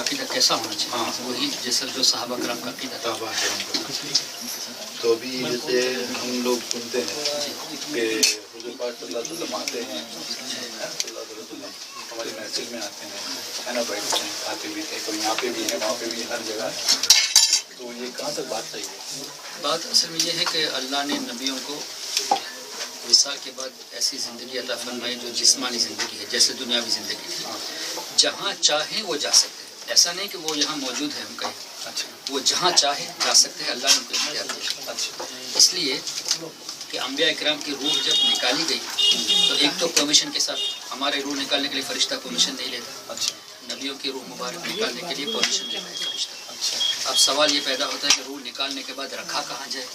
عقیدہ کیسا ہونا چاہیے؟ وہی جیسا جو صحابہ کرام کا عقیدہ تھا. تو ابھی جیسے ہم لوگ سنتے ہیں کہ حضور پاک صلی اللہ علیہ وسلم آتے ہیں، صلی اللہ علیہ وسلم ہمارے محفل میں آتے ہیں، ہے نا، بیٹھتے ہیں، کھاتے بھی تھے، کوئی یہاں پہ بھی ہے وہاں پہ بھی، ہر جگہ ہے. تو یہ کہاں تک بات صحیح ہے؟ بات اصل میں یہ ہے کہ اللہ نے نبیوں کو وصال کے بعد ایسی زندگی عطا فرمائی جو جسمانی زندگی ہے، جیسے دنیاوی زندگی تھی. جہاں چاہیں وہ جا سکتے ہیں، ایسا نہیں کہ وہ یہاں موجود ہے ہم کہیں، وہ جہاں چاہے جا سکتے ہیں. اللہ نے ان کو اختیار دیا. اس لیے کہ انبیاء اکرام کی روح جب نکالی گئی تو ایک تو پرمیشن کے ساتھ، ہمارے روح نکالنے کے لیے فرشتہ پرمیشن نہیں لیتا، نبیوں کی روح مبارک نکالنے کے لیے پرمیشن لیتا ہے فرشتہ. اب سوال یہ پیدا ہوتا ہے کہ روح نکالنے کے بعد رکھا کہاں جائے؟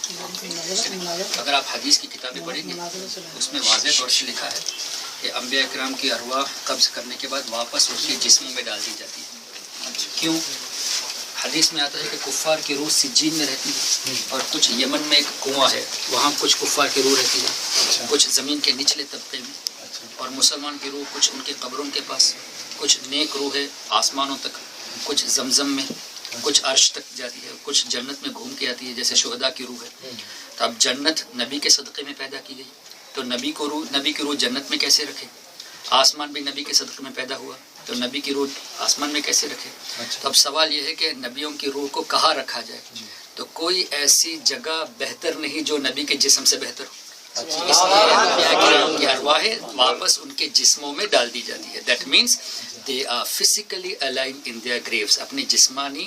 اگر آپ حدیث کی کتابیں پڑھیں گے اس میں واضح طور سے لکھا ہے کہ انبیاء اکرام کی ارواح قبض کرنے کے بعد واپس اس کے جسموں میں ڈال دی جاتی ہے. کیوں؟ حدیث میں آتا ہے کہ کفار کی روح سجین میں رہتی ہے، اور کچھ یمن میں ایک کنواں ہے وہاں کچھ کفار کی روح رہتی ہے، کچھ زمین کے نچلے طبقے میں، اور مسلمان کی روح کچھ ان کے قبروں کے پاس، کچھ نیک روح ہے آسمانوں تک، کچھ زمزم میں، کچھ عرش تک جاتی ہے، کچھ جنت میں گھوم کے آتی ہے جیسے شہداء کی روح ہے. تو اب جنت نبی کے صدقے میں پیدا کی گئی تو نبی کی روح جنت میں کیسے رکھے؟ آسمان بھی نبی کے صدقے میں پیدا ہوا تو نبی کی روح آسمان میں کیسے رکھے؟ تو اب سوال یہ ہے کہ نبیوں کی روح کو کہاں رکھا جائے؟ تو کوئی ایسی جگہ بہتر نہیں جو نبی کے جسم سے بہتر ہو. اس لیے انبیاء کرام کی ارواح واپس ان کے جسموں میں ڈال دی جاتی ہے. That means they are physically alive in their graves. اپنی جسمانی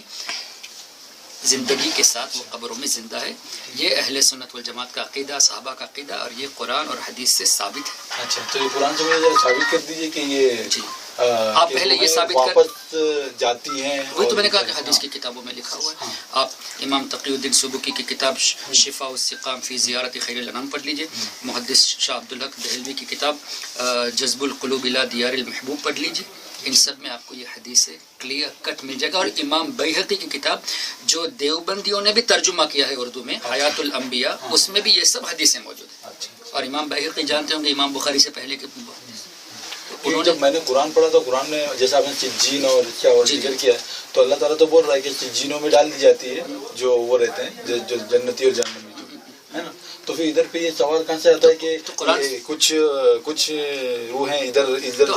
زندگی کے ساتھ وہ قبروں میں زندہ ہے. یہ اہل سنت والجماعت کا عقیدہ، صحابہ کا عقیدہ، اور یہ قرآن اور حدیث سے ثابت ہے. اچھا، تو یہ قرآن سے مجھے ثابت کر دیجئے کہ یہ جی آپ پہلے یہ ثابت کر واپس جاتی ہیں. وہی تو میں نے کہا کہ حدیث کی کتابوں میں لکھا ہوا ہے. آپ امام تقی الدین سبکی کی کتاب شفاء السقام فی زیارت خیر الانام پڑھ لیجئے، محدث شاہ عبدالحق دہلوی کی کتاب جذب القلوب الی دیار المحبوب پڑھ لیجئے. ان سب میں آپ کو یہ حدیث کلیئر کٹ مل جائے گا. اور امام بیہقی کی کتاب جو دیوبندیوں نے بھی ترجمہ کیا ہے اردو میں، حیات الانبیاء، اس میں بھی یہ سب حدیثیں موجود ہیں. اور امام بیہقی جانتے ہوں گے امام بخاری سے پہلے کے جب میں نے قرآن پڑھا تو قرآن میں جیسے آپ نے سجین اور کیا اور ذکر کیا ہے تو اللہ تعالیٰ تو بول رہا ہے کہ سجینوں میں ڈال دی جاتی ہے جو وہ رہتے ہیں جو جنتی اور جہنمی جو ہے نا. تو پھر ادھر پہ یہ سوال کہاں سے آتا ہے کہ کچھ روحیں ادھر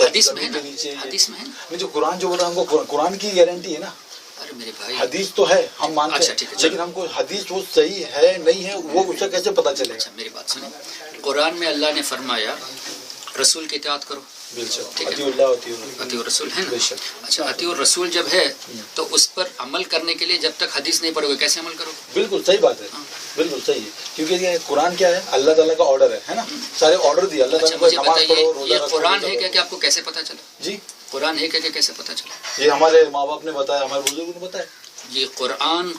حدیث میں ہے جو قرآن جو بول رہا ہے ہم کو قرآن کی گارنٹی ہے نا. میرے بھائی حدیث تو ہے ہم مانتے ہیں لیکن ہم کو حدیث وہ صحیح ہے نہیں ہے وہ اس کا کیسے پتہ چلے گا؟ میری بات سنیں. قرآن میں اللہ نے فرمایا رسول کی اطاعت کرو، اطیع اللہ اطیع الرسول ہے نا. اچھا، اطیع الرسول جب ہے تو اس پر عمل کرنے کے لیے جب تک حدیث نہیں پڑھو گے کیسے عمل کرو گے؟ بالکل صحیح بات ہے، بالکل صحیح ہے. کیونکہ یہ قرآن کیا ہے؟ اللہ تعالیٰ کا آرڈر ہے نا، سارے آرڈر دیا اللہ تعالیٰ مجھے بتائیے یہ قرآن ہے کہ آپ کو کیسے پتہ چلا؟ جی قرآن ہے کہ کیسے پتہ چلا؟ یہ ہمارے ماں باپ نے بتایا، ہمارے بزرگوں نے بتایا. یہ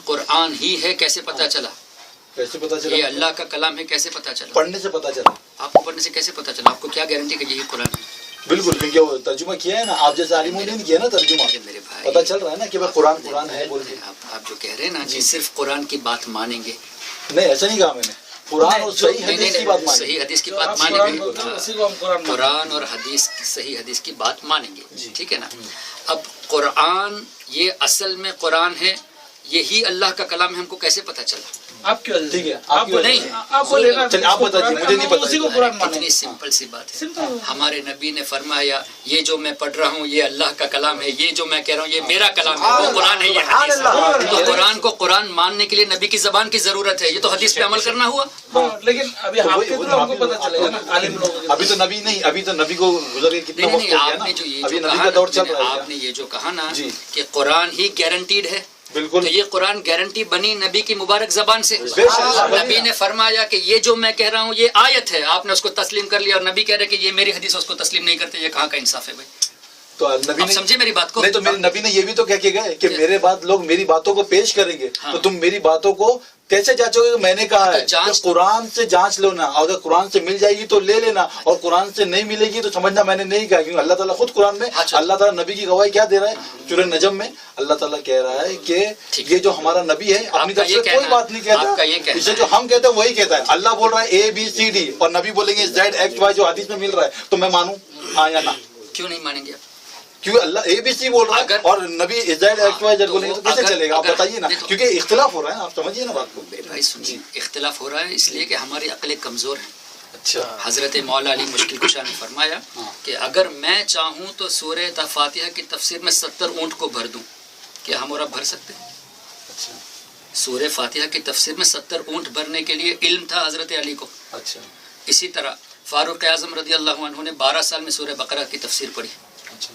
قرآن ہی ہے کیسے پتہ چلا؟ کیسے پتہ چلا؟ یہ اللہ کا کلام ہے کیسے پتہ چلا؟ پڑھنے سے پتہ چلا. آپ کو پڑھنے سے کیسے پتہ چلا؟ آپ کو کیا گارنٹی کہ یہی قرآن ہے؟ بالکل، کیونکہ وہ ترجمہ کیا ہے نا، آپ جیسے عالموں نے کیا نا ترجمہ، میرے بھائی پتہ چل رہا ہے نا کہ قرآن ہے بول کے. آپ جو کہہ رہے ہیں نا جی صرف قرآن کی بات مانیں گے، نہیں ایسا نہیں کہا میں نے. قرآن اور صحیح حدیث کی بات مانیں گے. صحیح حدیث کی بات مانیں گے، قرآن اور حدیث صحیح حدیث کی بات مانیں گے، ٹھیک ہے نا. اب قرآن یہ اصل میں قرآن ہے، یہی اللہ کا کلام ہے، ہم کو کیسے پتہ چلا؟ آپ کی ٹھیک ہے، آپ کو نہیں آپ بتائیے، مجھے نہیں پتا. اتنی سمپل سی بات ہے. ہمارے نبی نے فرمایا یہ جو میں پڑھ رہا ہوں یہ اللہ کا کلام ہے، یہ جو میں کہہ رہا ہوں یہ میرا کلام ہے، وہ قرآن ہے، یہ حدیث ہے. تو قرآن کو قرآن ماننے کے لیے نبی کی زبان کی ضرورت ہے، یہ تو حدیث پہ عمل کرنا ہوا. لیکن ابھی ہم کو پتہ چلے گا نا عالم لوگ. ابھی تو نبی نہیں، ابھی تو نبی کو گزر کتنا وقت ہو گیا نا. آپ نے جو یہ ابھی جو نبی کا دور چل رہا ہے. آپ نے یہ جو کہا نا جی کہ قرآن ہی گارنٹیڈ ہے، بالکل. تو یہ قرآن گارنٹی بنی نبی کی مبارک زبان سے. نبی نے فرمایا کہ یہ جو میں کہہ رہا ہوں یہ آیت ہے، آپ نے اس کو تسلیم کر لیا، اور نبی کہہ رہے کہ یہ میری حدیث اس کو تسلیم نہیں کرتے. یہ کہاں کا انصاف ہے بھائی؟ تو نبی نے سمجھے میری بات کو؟ نہیں تو میرے نبی نے یہ بھی تو کہہ کے گئے کہ میرے بعد لوگ میری باتوں کو پیش کریں گے، تو تم میری باتوں کو کیسے جانچو گے؟ میں نے کہا ہے کہ قرآن سے جانچ لو نا، اگر قرآن سے مل جائے گی تو لے لینا، اور قرآن سے نہیں ملے گی تو سمجھنا میں نے نہیں کہا. کیونکہ اللہ تعالیٰ خود قرآن میں اللہ تعالیٰ نبی کی گواہی کیا دے رہا ہے؟ سورہ نجم میں اللہ تعالیٰ کہہ رہا ہے کہ یہ جو ہمارا نبی ہے اپنی طرف سے کوئی بات نہیں کہتا، اسے جو ہم کہتے ہیں وہی کہتا ہے. اللہ بول رہا ہے ABCD اور نبی بولیں گے Z X Y جو حدیث میں مل رہا ہے، تو میں مانوں ہاں یا نہ؟ کیوں نہیں مانیں گے آپ؟ کیوں اللہ اے بی سی بول رہا ہے اور نبی زیڈ ایکس وائی زیڈ بولیں گے تو کیسے چلے گا؟ آپ بتائیے نا، کیونکہ اختلاف ہو رہا ہے، آپ سمجھیے نا بات کو. بھائی سنیے، اختلاف ہو رہا ہے اس لیے کہ ہماری عقلیں کمزور ہیں. اچھا، حضرت مولا علی مشکل کشا نے فرمایا کہ اگر میں چاہوں تو سورہ فاتحہ کی تفسیر میں 70 اونٹ کو بھر دوں، کیا ہم اور آپ بھر سکتے ہیں؟ اچھا سورہ فاتحہ کی تفسیر میں 70 اونٹ بھرنے کے لیے علم تھا حضرت علی کو. اچھا اسی طرح فاروق اعظم رضی اللہ عنہ نے 12 سال میں سورہ بقرہ کی تفسیر پڑھی. اچھا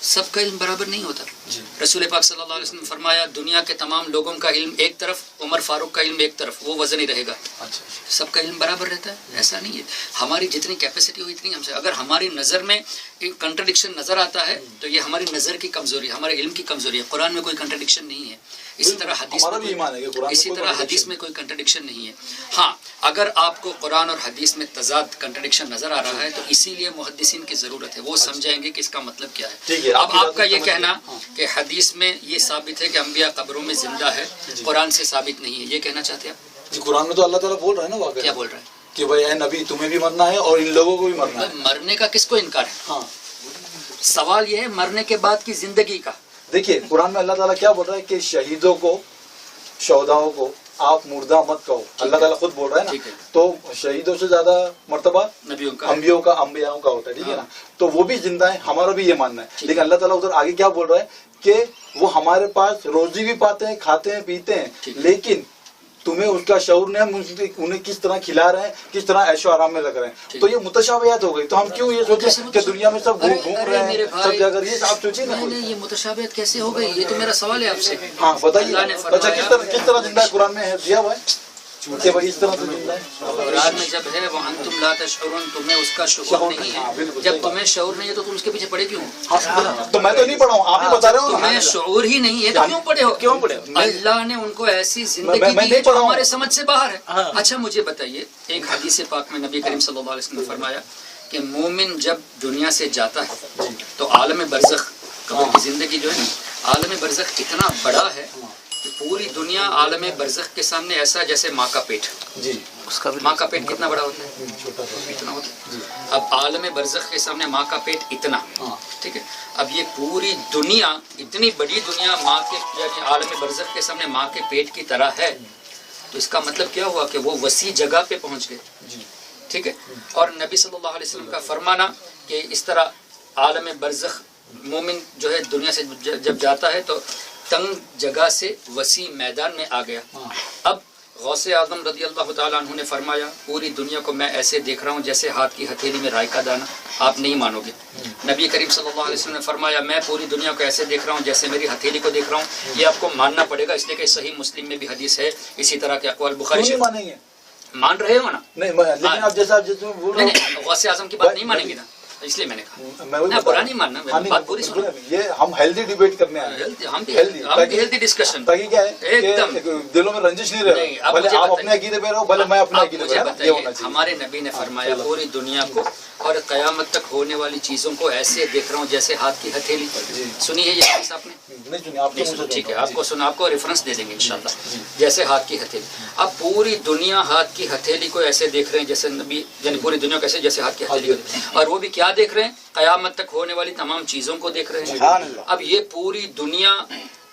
سب کا علم برابر نہیں ہوتا. جی رسول پاک صلی اللہ علیہ وسلم نے فرمایا دنیا کے تمام لوگوں کا علم ایک طرف، عمر فاروق کا علم ایک طرف، وہ وزن ہی رہے گا. اچھا سب کا علم برابر رہتا ہے؟ ایسا نہیں ہے. ہماری جتنی کیپیسٹی ہو اتنی ہم سے. اگر ہماری نظر میں کنٹرڈکشن نظر آتا ہے تو یہ ہماری نظر کی کمزوری ہے، ہمارے علم کی کمزوری ہے. قرآن میں کوئی کنٹرڈکشن نہیں ہے. اسی طرح حدیث میں کوئی کنٹرڈکشن نہیں ہے. ہاں اگر آپ کو قرآن اور حدیث میں تضاد کنٹرڈکشن نظر آ رہا ہے تو اسی لیے محدثین کی ضرورت ہے، وہ سمجھائیں گے کہ اس کا مطلب کیا ہے. اب آپ کا یہ کہنا کہ حدیث میں یہ ثابت ہے کہ انبیاء قبروں میں زندہ ہے، قرآن سے ثابت نہیں ہے، یہ کہنا چاہتے ہیں آپ؟ جی قرآن میں تو اللہ تعالیٰ بول رہا ہے نا، واقعی کیا بول رہے ہیں کہ بھائی اے نبی تمہیں بھی مرنا ہے اور ان لوگوں کو بھی مرنا ہے. مرنے کا کس کو انکار ہے؟ ہاں سوال یہ ہے مرنے کے بعد کی زندگی کا. دیکھیے قرآن میں اللہ تعالیٰ کیا بول رہا ہے کہ شہیدوں کو، شہداؤں کو آپ مردہ مت کہو. اللہ تعالیٰ خود بول رہا ہے نا. تو شہیدوں سے زیادہ مرتبہ انبیاؤں کا ہوتا ہے، ٹھیک ہے نا. تو وہ بھی زندہ ہے، ہمارا بھی یہ ماننا ہے. لیکن اللہ تعالیٰ ادھر آگے کیا بول رہا ہے کہ وہ ہمارے پاس روزی بھی پاتے ہیں، کھاتے ہیں، پیتے ہیں، لیکن تمہیں اس کا شعور نہیں، ہم انہیں کس طرح کھلا رہے ہیں، کس طرح عیش و آرام میں لگ رہے ہیں. تو یہ متشابہات ہو گئی. تو ہم کیوں یہ سوچیں کہ دنیا میں سب گھوم رہے ہیں، سب جگہ یہ آپ سوچیں نا. یہ متشابہت کیسے ہو گئی؟ یہ تو میرا سوال ہے آپ سے. ہاں بتائیے. اچھا کس طرح زندہ ہے قرآن میں ہے دیا ہوا ہے کہ بھائی اس طرح سے زندہ ہے. قرآن میں جب ہے وَأَنْتُمْ لَا تَشْعُرُونَ، تمہیں اس کا شعور نہیں ہے. جب تمہیں شعور نہیں ہے تو تم اس کے پیچھے پڑے کیوں؟ تو میں تو نہیں پڑھا ہوں، آپ ہی بتا رہے ہو. تمہیں شعور ہی نہیں ہے تو کیوں پڑے ہو؟ کیوں پڑے ہو؟ اللہ نے ان کو ایسی زندگی دی ہے جو ہمارے سمجھ سے باہر ہے. اچھا مجھے بتائیے، ایک حدیث پاک میں نبی کریم صلی اللہ علیہ وسلم نے فرمایا کہ مومن جب دنیا سے جاتا ہے تو عالم برزخ، قبر کی زندگی جو ہے نا، عالم برزخ اتنا بڑا ہے کہ پوری دنیا عالم برزخ کے سامنے ایسا جیسے ماں کا پیٹ. جی ماں کا پیٹ کتنا بڑا ہوتا ہے؟ اتنا ہوتا ہے. اب عالم برزخ کے سامنے ماں کا پیٹ اتنا، ٹھیک ہے. اب یہ پوری دنیا، اتنی بڑی دنیا ماں کے یعنی عالم برزخ کے سامنے ماں کے پیٹ کی طرح ہے. تو اس کا مطلب کیا ہوا کہ وہ وسیع جگہ پہ پہنچ گئے، ٹھیک ہے. اور نبی صلی اللہ علیہ وسلم کا فرمانا کہ اس طرح عالم برزخ مومن جو ہے دنیا سے جب جاتا ہے تو تنگ جگہ سے وسیع میدان میں آ گیا. اب غوث اعظم رضی اللہ تعالیٰ عنہ نے فرمایا پوری دنیا کو میں ایسے دیکھ رہا ہوں جیسے ہاتھ کی ہتھیلی میں رائی کا دانہ. آپ نہیں مانو گے. نبی کریم صلی اللہ علیہ وسلم نے فرمایا میں پوری دنیا کو ایسے دیکھ رہا ہوں جیسے میری ہتھیلی کو دیکھ رہا ہوں. یہ آپ کو ماننا پڑے گا اس لیے کہ صحیح مسلم میں بھی حدیث ہے. اسی طرح کے اقوال بخاری مانیں گے، مان رہے ہو نا؟ نہیں لیکن آپ جیسا بول رہے ہیں غوث اعظم کی بات نہیں مانیں گے نا، اس لیے میں نے کہا برا نہیں ماننا. بات پوری سنو. یہ ہم ہیلدی ڈیبیٹ کرنے آئے ہیں، ہم بھی ہیلدی ڈسکشن. تاکہ کیا ہے کہ دلوں میں رنجش نہیں رہے، بھلے آپ اپنے عقیدے پہ رہو، بھلے میں اپنے عقیدے پہ رہو. یہ ہونا چاہیے. ہمارے نبی نے فرمایا پوری دنیا کو اور قیامت تک ہونے والی چیزوں کو ایسے دیکھ رہا ہوں جیسے ہاتھ کی ہتھیلی. سنی ہے یہ حدیث آپ نے؟ نہیں سنی. آپ نہیں. ٹھیک ہے، آپ کو سنا، آپ کو ریفرنس دے دیں گے انشاءاللہ. جیسے ہاتھ کی ہتھیلی. اب پوری دنیا ہاتھ کی ہتھیلی کو ایسے دیکھ رہے ہیں جیسے نبی یعنی پوری دنیا کو ایسے جیسے ہاتھ کی ہتھیلی کو، اور وہ بھی کیا دیکھ رہے ہیں؟ قیامت تک ہونے والی تمام چیزوں کو دیکھ رہے ہیں. اب یہ پوری دنیا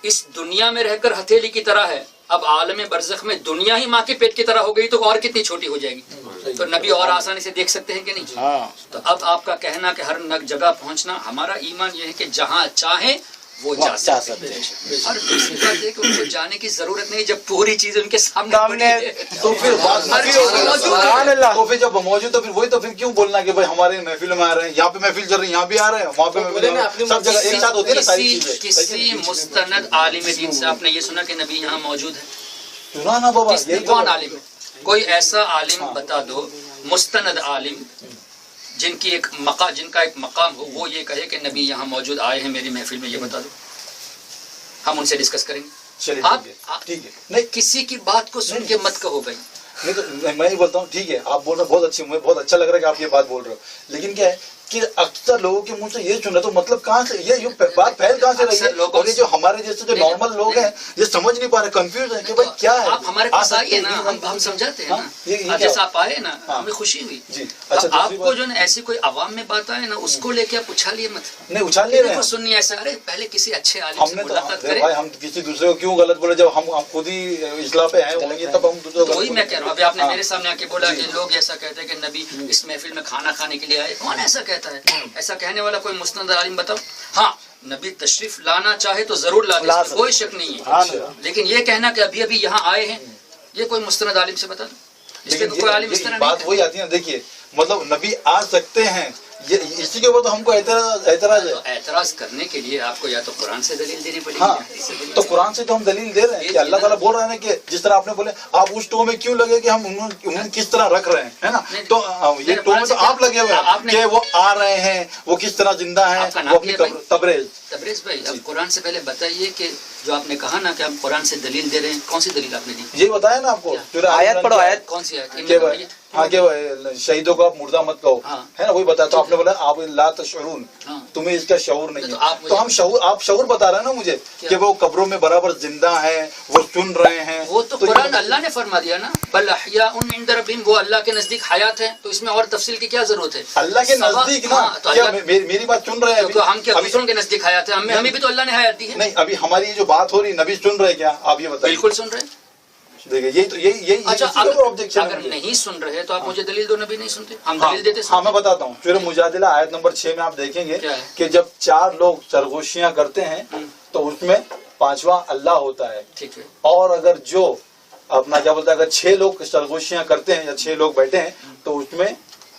اس دنیا میں رہ کر ہتھیلی کی طرح ہے. اب عالم برزخ میں دنیا ہی ماں کے پیٹ کی طرح ہو گئی تو اور کتنی چھوٹی ہو جائے گی. تو نبی اور آسانی سے دیکھ سکتے ہیں کہ نہیں؟ تو اب آپ کا کہنا کہ ہر جگہ پہنچنا، ہمارا ایمان یہ ہے کہ جہاں چاہیں وہ جا سکتے ہیں. اور دوسری بات ہے کہ ان کو جانے کی ضرورت نہیں جب پوری چیز ان کے سامنے تو پھر جب موجود تو پھر وہی تو پھر کیوں بولنا کہ بھائی ہمارے محفل میں آ رہے ہیں، یہاں پہ محفل چل رہی ہے، یہاں بھی آ رہے ہیں، وہاں پہ سب جگہ ایک ساتھ ہوتی ہے نا ساری چیزیں. کسی مستند عالم دین سے آپ نے یہ سنا کہ نبی یہاں موجود ہے؟ سنا نا بابا. کون عالم؟ کوئی ایسا عالم بتا دو مستند عالم جن کا ایک مقام ہو، وہ یہ کہے کہ نبی یہاں موجود آئے ہیں میری محفل میں. یہ بتا دو، ہم ان سے ڈسکس کریں گے. آپ ٹھیک ہے، نہیں کسی کی بات کو سن کے مت کہو بھائی. نہیں تو میں ہی بولتا ہوں ٹھیک ہے آپ بول رہے ہو بہت اچھی، مجھے بہت اچھا لگ رہا ہے کہ آپ یہ بات بول رہے ہو. لیکن کیا ہے کہ اکثر لوگوں کے منہ سے یہ سن رہے تو مطلب کہاں سے یہ بات پھیل کہاں سے رہی ہے؟ اور یہ جو ہمارے جیسے جو نارمل لوگ ہیں یہ سمجھ نہیں پا رہے، کنفیوز ہیں کہ بھائی کیا ہے. آپ ہمارے پاس آئیے نا، ہم سمجھاتے ہیں نا، جیسے آپ آئے نا ہمیں خوشی ہوئی. آپ کو جو نا ایسی کوئی عوام میں بات آئے نا اس کو لے کے آپ اچھالیے مت. نہیں اچھال نہیں رہے سننی ایسا، ارے پہلے کسی اچھے عالم سے ملاقات کریں. ہم کسی دوسرے کو کیوں غلط بولے جب ہم خود ہی اصلاح پہ ہیں تب ہم دوسرے کو. وہی میں کہہ رہا ہوں، ابھی آپ نے میرے سامنے آ کے بولا کہ لوگ ایسا کہتے ہیں کہ نبی اس محفل میں کھانا کھانے کے لیے آئے. کون ایسا کہتا ہے؟ ایسا کہنے والا کوئی مستند عالم بتاؤ. ہاں نبی تشریف لانا چاہے تو ضرور لا دے، کوئی شک نہیں ہے، لیکن یہ کہنا کہ ابھی ابھی یہاں آئے ہیں یہ کوئی مستند عالم سے بتا دو. اس پہ کوئی عالم اس طرح بات وہی آتی ہے. دیکھیے مطلب نبی آ سکتے ہیں، اسی کے اوپر تو ہم کو اعتراض ہے. اعتراض کرنے کے لیے آپ کو یا تو قرآن سے دلیل دینی پڑے گی. ہاں تو قرآن سے تو ہم دلیل دے رہے ہیں کہ اللہ تعالیٰ بول رہے ہیں کہ جس طرح آپ نے بولے آپ اس ٹو میں کیوں لگے کہ ہم انہیں کس طرح رکھ رہے ہیں نا، تو یہ ٹو میں تو آپ لگے ہوئے ہیں کہ وہ آ رہے ہیں، وہ کس طرح زندہ ہیں، وہ اپنی تبریز بھائی. اب قرآن سے پہلے بتائیے کہ جو آپ نے کہا نا کہ ہم قرآن سے دلیل دے رہے ہیں، کون سی دلیل آپ نے دی؟ یہ بتایا نا آپ کو. آیت پڑھو، آیت کون سی آیت؟ ہاں کہ شہیدوں کو آپ مردہ مت کہو ہے نا، وہی بتایا. تو آپ نے بولا آپ لا تشعرون، تمہیں اس کا شعور نہیں ہے. تو ہم شعور، آپ شعور بتا رہے ہیں نا مجھے کہ وہ قبروں میں برابر زندہ ہیں، وہ سن رہے ہیں. وہ تو قرآن اللہ نے فرما دیا نا، بل احیاء عند ربہم، وہ اللہ کے نزدیک حیات ہے. تو اس میں اور تفصیل کی کیا ضرورت ہے؟ اللہ کے نزدیک نا، کیا میری بات سن رہے ہیں؟ ہم کیا دوسروں کے نزدیک حیات ہے؟ ہمیں بھی تو اللہ نے حیات دی ہے. نہیں ابھی ہماری یہ جو بات ہو رہی نبی سن رہے کیا؟ آپ یہ بتائیے. بالکل سن رہے. دیکھیے اگر نہیں سن رہے تو آپ مجھے دلیل دو. نبی نہیں سنتے، ہم دلیل دیتے. ہاں میں بتاتا ہوں. سورہ مجادلہ آیت نمبر 6 میں آپ دیکھیں گے کہ جب 4 لوگ سرگوشیاں کرتے ہیں تو اس میں 5واں اللہ ہوتا ہے. ٹھیک ہے. اور اگر جو اپنا کیا بولتا ہے اگر 6 لوگ سرگوشیاں کرتے ہیں یا 6 لوگ بیٹھے ہیں تو اس میں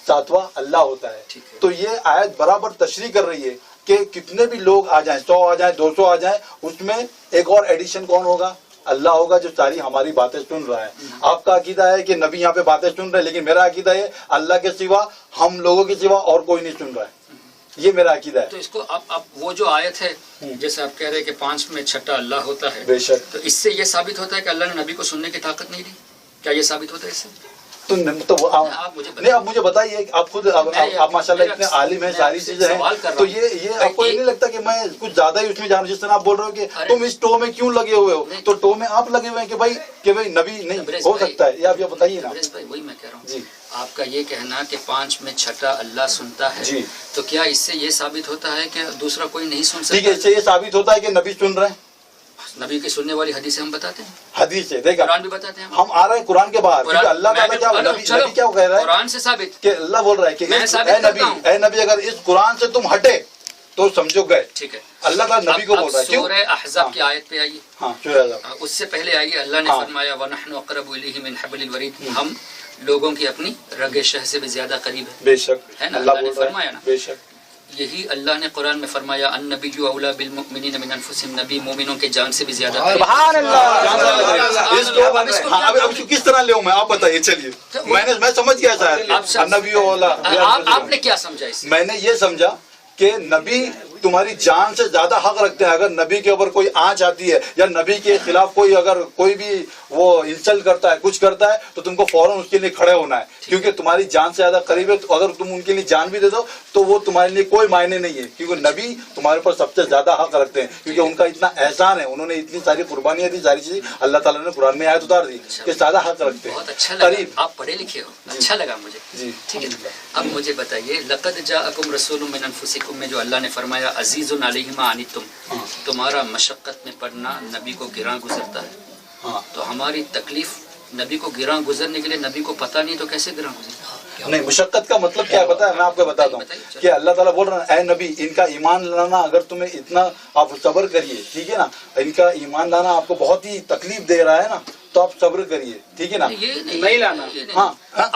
7واں اللہ ہوتا ہے. تو یہ آیت برابر تشریح کر رہی ہے کہ کتنے بھی لوگ آ جائیں، 100 آ جائیں، 200 آ جائیں، اس میں ایک اور ایڈیشن کون ہوگا؟ اللہ ہوگا جو ساری ہماری باتیں سن رہا ہے. آپ کا عقیدہ ہے کہ نبی یہاں پہ باتیں سن رہے ہیں، لیکن میرا عقیدہ ہے اللہ کے سوا، ہم لوگوں کے سوا اور کوئی نہیں سن رہا ہے. یہ میرا عقیدہ ہے. تو اس کو اب وہ جو آیت ہے جیسے آپ کہہ رہے ہیں کہ 5 میں 6 اللہ ہوتا ہے، بے شک، تو اس سے یہ ثابت ہوتا ہے کہ اللہ نے نبی کو سننے کی طاقت نہیں دی. کیا یہ ثابت ہوتا ہے اس سے؟ تو نہیں آپ مجھے بتائیے، آپ خود آپ ماشاءاللہ اتنے عالم ہیں، ساری چیزیں ہیں، تو یہ آپ کو یہ نہیں لگتا کہ میں کچھ زیادہ ہی اس میں جانوں؟ جس طرح آپ بول رہے ہو کہ تم اس ٹو میں کیوں لگے ہوئے ہو، تو ٹو میں آپ لگے ہوئے ہیں کہ بھائی نبی نہیں ہو سکتا ہے. یہ آپ یہ بتائیے نا. وہی میں کہہ رہا ہوں. جی آپ کا یہ کہنا کہ 5 میں 6 اللہ سنتا ہے، تو کیا اس سے یہ ثابت ہوتا ہے کہ دوسرا کوئی نہیں سن سکتا؟ ٹھیک ہے، اس سے یہ ثابت ہوتا ہے کہ نبی سن رہے ہیں. نبی کی سننے والی حدیث ہم بتاتے ہیں، حدیث ہے، دیکھا قرآن بھی بتاتے ہیں. ہم آ رہے ہیں قرآن کے باہر. اللہ تعالیٰ کیا کہہ رہا ہے؟ قرآن سے ثابت کہ اللہ بول رہا ہے کہ اے نبی اگر اس قرآن سے تم ہٹے تو سمجھو گئے. ٹھیک ہے. اللہ تعالیٰ نبی کو بول رہا ہے. سورہ احزاب کی آیت پہ آئیے. ہاں سورہ احزاب. اس سے پہلے آئیے. اللہ نے فرمایا وَنَحْنُ أَقْرَبُ إِلَيْهِ مِنْ حَبْلِ الْوَرِيدِ، ہم لوگوں کی اپنی رگ شہ سے بھی زیادہ قریب ہے. بے شک ہے نا، اللہ نے فرمایا نا. بے شک. یہی اللہ نے قرآن میں فرمایا النبی اولیٰ بالمؤمنین من انفسہم، نبی مومنوں کے جان سے بھی زیادہ. سبحان اللہ. اب کس طرح لے میں آپ بتائیے. چلیے میں سمجھ گیا شاید نبی اولیٰ. آپ نے کیا سمجھا اس سے؟ میں نے یہ سمجھا کہ نبی تمہاری جان سے زیادہ حق رکھتے ہیں. اگر نبی کے اوپر کوئی آنچ آتی ہے یا نبی کے خلاف کوئی اگر کوئی بھی وہ انسلٹ کرتا ہے، کچھ کرتا ہے، تو تم کو فوراً اس کے لیے کھڑے ہونا ہے، کیونکہ تمہاری جان سے زیادہ قریب ہے. تو اگر تم ان کے لیے جان بھی دے دو تو وہ تمہارے لیے کوئی معنی نہیں ہے، کیونکہ نبی تمہارے اوپر سب سے زیادہ حق رکھتے ہیں، کیونکہ ان کا اتنا احسان ہے، انہوں نے اتنی ساری قربانیاں دی، ساری چیزیں اللہ تعالیٰ نے قرآن میں آیت اتار دی کہ زیادہ حق رکھتے ہیں. بہت اچھا لگا، آپ پڑھے لکھے ہو، اچھا لگا مجھے. جی ٹھیک ہے. اب مجھے بتائیے لقد جاءکم رسول من انفسکم میں جو اللہ نے فرمایا عزیز علیہ ما عنتم، تمہارا مشقت میں پڑنا نبی کو گراں گزرتا ہے. تو ہماری تکلیف نبی کو گراں گزرنے کے لیے نبی کو پتہ نہیں تو کیسے گراں گزرے؟ نہیں، مشقت کا مطلب کیا ہے پتا ہے؟ میں آپ کو بتاتا ہوں کہ اللہ تعالیٰ بول رہا ہے اے نبی ان کا ایمان لانا اگر تمہیں اتنا آپ صبر کریے، ٹھیک ہے نا، ان کا ایمان لانا آپ کو بہت ہی تکلیف دے رہا ہے نا، تو آپ صبر کریے، ٹھیک ہے نا. نہیں لانا. ہاں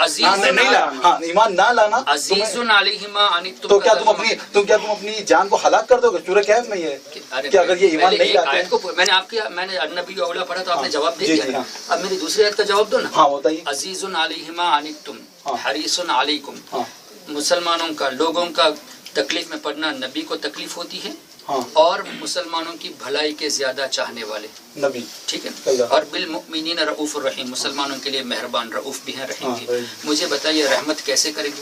نہیں لانا. ہاں ایمان نہ لانا. عزیز علیہ ما عنتم، تو کیا تم اپنی جان کو ہلاک کر دو گے؟ سورہ کہف میں یہ ہے کہ اگر یہ ایمان نہیں لاتے ہیں. میں نے النبی اولیٰ پڑھا تو آپ نے جواب دے دیا. اب میری دوسری آیت کا جواب دو نا. ہاں بتائیے. عزیز علیہ ما عنتم حریص علیکم. مسلمانوں کا، لوگوں کا تکلیف میں پڑنا نبی کو تکلیف ہوتی ہے، اور مسلمانوں کی بھلائی کے زیادہ چاہنے والے نبی، ٹھیک ہے. اور بالمؤمنین رؤوف الرحیم، مسلمانوں کے لیے مہربان رؤوف بھی ہیں، رحیم بھی. مجھے بتائیے رحمت کیسے کریں گے؟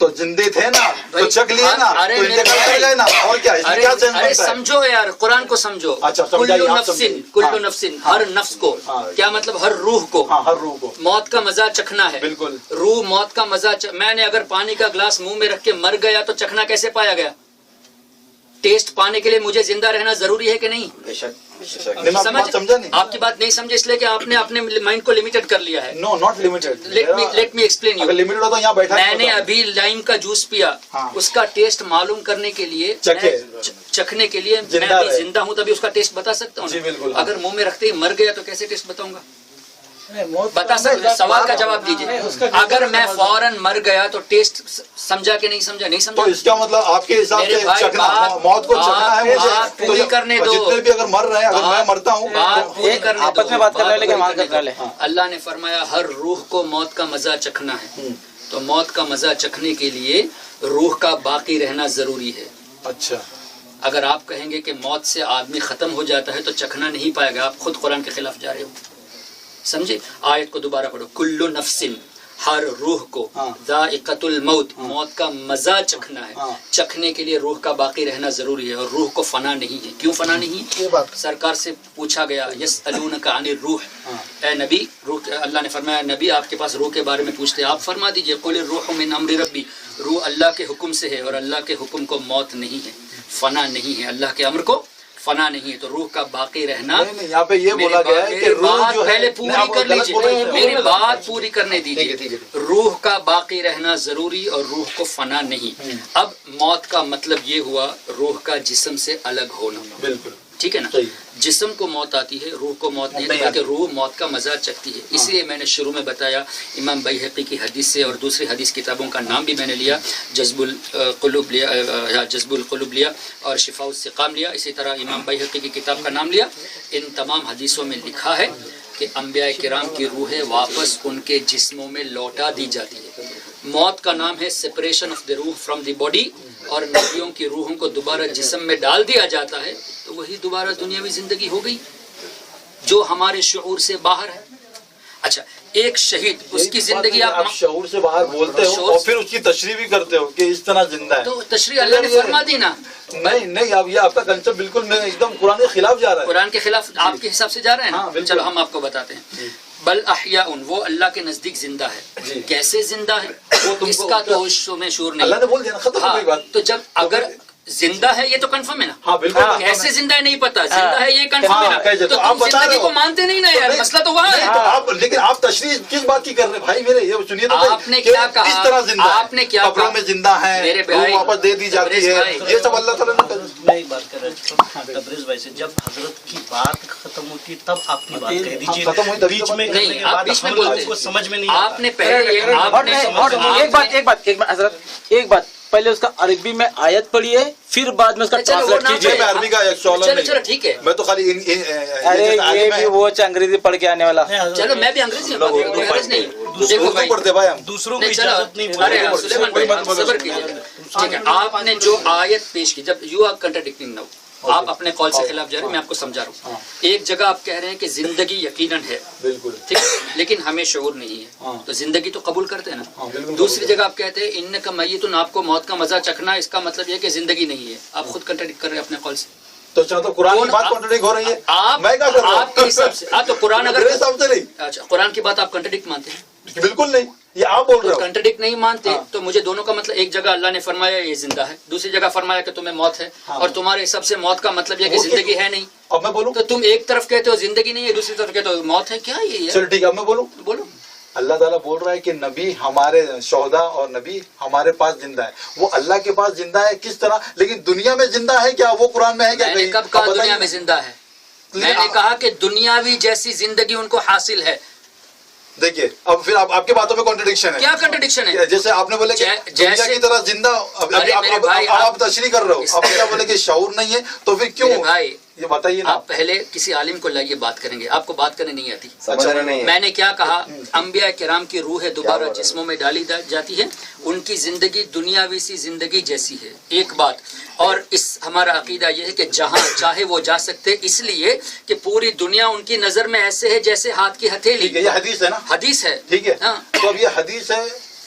تو زندے تھے نا تو چک لیے نا تو انتقال کر گئے نا اور کیا اس میں کیا چینج ارے بنتا ہے؟ سمجھو یار قرآن کو سمجھو. اچھا سمجھائیے آپ نفسن کلو نفسن ہر نفس کو کیا مطلب ہر روح کو ہر روح کو موت کا مزہ چکھنا ہے. بالکل روح موت کا مزہ میں نے اگر پانی کا گلاس منہ میں رکھ کے مر گیا تو چکھنا کیسے پایا گیا؟ ٹیسٹ پانے کے لیے مجھے زندہ رہنا ضروری ہے کہ نہیں؟ سمجھا نہیں آپ کی بات نہیں سمجھے اس لیے کہ آپ نے اپنے مائنڈ کو لمیٹڈ کر لیا ہے. No not limited. Let me explain you. Limited ہوتا یہاں بیٹھا میں نے ابھی لائم کا جوس پیا اس کا ٹیسٹ معلوم کرنے کے لیے چکھنے کے لیے میں ابھی زندہ ہوں تبھی اس کا ٹیسٹ بتا سکتا ہوں. اگر منہ میں رکھتے ہی مر گیا تو کیسے ٹیسٹ بتاؤں گا؟ بتا سکتے سوال کا جواب دیجیے. اگر میں فوراً مر گیا تو ٹیسٹ سمجھا کہ نہیں سمجھا؟ نہیں سمجھا. تو اس کا مطلب آپ کے حساب سے چکھنا موت کو چکھنا ہے مجھے پوری کرنے دو. جتنے بھی اگر مر رہے ہیں اگر میں مرتا ہوں آپس میں بات کر رہے لیکن اللہ نے فرمایا ہر روح کو موت کا مزہ چکھنا ہے. تو موت کا مزہ چکھنے کے لیے روح کا باقی رہنا ضروری ہے. اچھا اگر آپ کہیں گے کہ موت سے آدمی ختم ہو جاتا ہے تو چکھنا نہیں پائے گا. آپ خود قرآن کے خلاف جا رہے ہو. سمجھے؟ آیت کو دوبارہ پڑھو. کل نفس ہر روح کو ذائقۃ الموت موت کا مزہ چکھنا ہے. چکھنے کے لیے روح کا باقی رہنا ضروری ہے اور روح کو فنا نہیں ہے. کیوں فنا نہیں ہے؟ سرکار سے پوچھا گیا یسألونک عن الروح، اے نبی روح، اللہ نے فرمایا نبی آپ کے پاس روح کے بارے میں پوچھتے آپ فرما دیجئے قل الروح من امر ربی، روح اللہ کے حکم سے ہے اور اللہ کے حکم کو موت نہیں ہے، فنا نہیں ہے. اللہ کے امر کو فنا نہیں ہے. تو روح کا باقی رہنا یہاں پہ یہ بولا گیا ہے کہ روح جو ہے پہلے پوری کر لیجیے، میری بات پوری کرنے دیجیے. روح کا باقی رہنا ضروری اور روح کو فنا نہیں. اب موت کا مطلب یہ ہوا روح کا جسم سے الگ ہونا. بالکل ٹھیک ہے نا. جسم کو موت آتی ہے، روح کو موت نہیں، بلکہ روح موت کا مزہ چکھتی ہے. اس لیے میں نے شروع میں بتایا امام بیہقی کی حدیث سے اور دوسری حدیث کتابوں کا نام بھی میں نے لیا، جذب القلوب لیا اور شفاء السقام لیا. اسی طرح امام بیہقی کی کتاب کا نام لیا. ان تمام حدیثوں میں لکھا ہے کہ انبیاء کرام کی روحیں واپس ان کے جسموں میں لوٹا دی جاتی ہے. موت کا نام ہے سپریشن آف دی روح فرام دی باڈی، اور نبیوں کی روحوں کو دوبارہ جسم میں ڈال دیا جاتا ہے تو وہی دوبارہ دنیاوی زندگی ہو گئی جو ہمارے شعور سے باہر ہے. اچھا ایک شہید اس کی زندگی آپ شعور سے باہر بولتے ہو اور پھر اس کی تشریح بھی کرتے ہو کہ اس طرح زندہ ہے. تو تشریح اللہ نے فرما دی نا. نہیں اب یہ آپ کا کنسپٹ بالکل میں ایک دم قرآن کے خلاف جا رہا ہے. قرآن کے خلاف آپ کے حساب سے جا رہے ہیں نا. چلو ہم آپ کو بتاتے ہیں. بل احیاء وہ اللہ کے نزدیک زندہ ہے. کیسے زندہ ہے اس کا تو میں شعور نہیں. اللہ نے بول دیا ختم ہو گئی بات. تو جب اگر زندہ ہے یہ تو کنفرم ہے نا. ہاں بالکل. کیسے زندہ ہے نہیں پتا، زندہ ہے یہ کنفرم ہے نا. تو آپ زندگی کو مانتے نہیں نا یار، مسئلہ تو وہاں ہے. لیکن آپ تشریح کس بات کی کر رہے ہیں بھائی میرے؟ یہ سنیے تو آپ نے کیا کہا، اس طرح زندہ آپ نے کیا قبروں میں زندہ ہے، روح واپس دے دی جاتی ہے، یہ سب اللہ تعالیٰ نے. میں ایک بات کر رہا ہوں تبریز بھائی سے، جب حضرت کی بات ختم ہوتی ہے تب آپ کی بات کہہ دیجیے. ختم ہوئی بیچ میں نہیں، آپ بیچ میں بولتے کو سمجھ میں نہیں آپ نے پہلے ایک بات ایک بات پہلے اس کا عربی میں آیت پڑھی ہے پھر بعد میں اس کا ٹرانسلیٹ کیجیے. میں عربی کا ایک سوال نہیں. چلو ٹھیک ہے. میں تو خالی ارے یہ بھی وہ انگریزی پڑھ کے آنے والا. چلو میں بھی انگریزی میں بات کروں، حرج نہیں. دیکھو بھائی پڑھتے بھائی ہم دوسروں کو اجازت نہیں. ارے سلیمان بھائی صبر کیجیے. ٹھیک ہے آپ نے جو آیت پیش کی، جب یو آر کنٹراڈکٹنگ ناؤ، آپ اپنے قول سے خلاف جا رہے ہیں، میں آپ کو سمجھا رہا ہوں. ایک جگہ آپ کہہ رہے ہیں کہ زندگی یقیناً ہے، بالکل ٹھیک، لیکن ہمیں شعور نہیں ہے، تو زندگی تو قبول کرتے ہیں نا. دوسری جگہ آپ کہتے ہیں انک میتن، آپ کو موت کا مزہ چکھنا، اس کا مطلب یہ کہ زندگی نہیں ہے. آپ خود کنٹراڈکٹ کر رہے ہیں اپنے قول سے. تو چلو تو قرآن کی بات کنٹراڈکٹ ہو رہی ہے. میں کیا کر رہا ہوں آپ کے حساب سے؟ تو قرآن اگر میرے حساب سے نہیں. اچھا قرآن کی بات آپ کنٹراڈکٹ مانتے ہیں؟ بالکل نہیں، یہ آپ بول رہے ہو. کنٹراڈکٹ نہیں مانتے تو مجھے دونوں کا مطلب، ایک جگہ اللہ نے فرمایا یہ زندہ ہے، دوسری جگہ فرمایا کہ تمہیں موت ہے، اور تمہارے حساب سے موت کا مطلب یہ کہ زندگی ہے نہیں. اب میں بولوں تو تم ایک طرف کہتے ہو زندگی نہیں ہے، دوسری طرف کہتے ہو موت ہے. کیا یہ ہے؟ چلو ٹھیک ہے، اب میں بولوں. بولو. اللہ تعالیٰ بول رہا ہے کہ نبی ہمارے شہداء اور نبی ہمارے پاس زندہ ہے. وہ اللہ کے پاس زندہ ہے کس طرح؟ لیکن دنیا میں زندہ ہے کیا؟ وہ قرآن میں ہے کیا؟ میں نے کب کہا دنیا میں زندہ ہے؟ میں نے کہا کہ دنیاوی جیسی زندگی ان کو حاصل ہے. دیکھیے اب پھر آپ کی باتوں میں کنٹرڈکشن ہے. کیا کنٹرڈکشن ہے؟ جیسے آپ نے بولے کہ دنیا کی طرح زندہ، آپ تشریح کر رہے ہو. آپ کیا بولے کہ شعور نہیں ہے، تو پھر کیوں؟ بھائی یہ بتائیے نا. آپ پہلے کسی عالم کو لائیے، بات کریں گے. آپ کو بات کرنے نہیں آتی. اچھا میں نے کیا کہا؟ انبیاء کرام کی روحیں دوبارہ جسموں میں ڈالی جاتی ہے، ان کی زندگی دنیاوی سی زندگی جیسی ہے. ایک بات اور اس ہمارا عقیدہ یہ ہے کہ جہاں چاہے وہ جا سکتے، اس لیے کہ پوری دنیا ان کی نظر میں ایسے ہے جیسے ہاتھ کی ہتھیلی. یہ حدیث ہے نا؟ حدیث ہے. ٹھیک ہے. تو اب یہ حدیث ہے